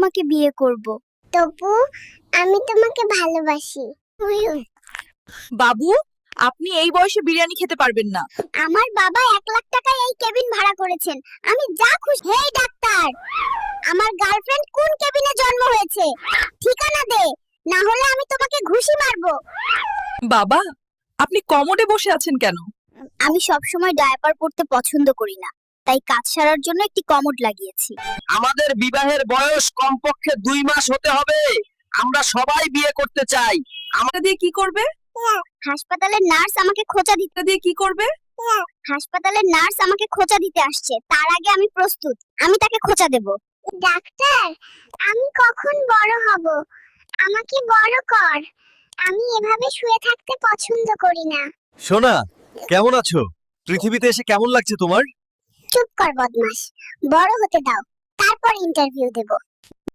তোমাকে বিয়ে করব। তপু, আমি তোমাকে ভালোবাসি। বাবু, আপনি এই বয়সে বিরিয়ানি খেতে পারবেন না। আমার বাবা 1 লাখ টাকায় এই কেবিন ভাড়া করেছেন, আমি যা খুশি। হেই ডাক্তার, আমার গার্লফ্রেন্ড কোন কেবিনে জন্ম হয়েছে? ঠিকানা দে, না হলে আমি তোমাকে ঘুষি মারবো। বাবা, আপনি কমোডে বসে আছেন কেন? আমি সব সময় ডায়াপার পরতে পছন্দ করি না, তাই কাজ সারার জন্য একটি কমোড লাগিয়েছি। আমাদের বিবাহের বয়স কমপক্ষে 2 মাস হতে হবে। আমরা সবাই বিয়ে করতে চাই। এটা দিয়ে কি করবে? হাসপাতালের নার্স আমাকে খোঁচা দিতে এটা দিয়ে কি করবে? হাসপাতালের নার্স আমাকে খোঁচা দিতে আসছে, তার আগে আমি প্রস্তুত। আমি তাকে খোঁচা দেব। ডাক্তার, আমি কখন বড় হব? আমাকে বড় কর। আমি এভাবে শুয়ে থাকতে পছন্দ করি না। সোনা, কেমন আছো? পৃথিবীতে এসে কেমন লাগছে তোমার? চুপ কর বদমাশ, বড় হতে দাও, তারপর ইন্টারভিউ দেব।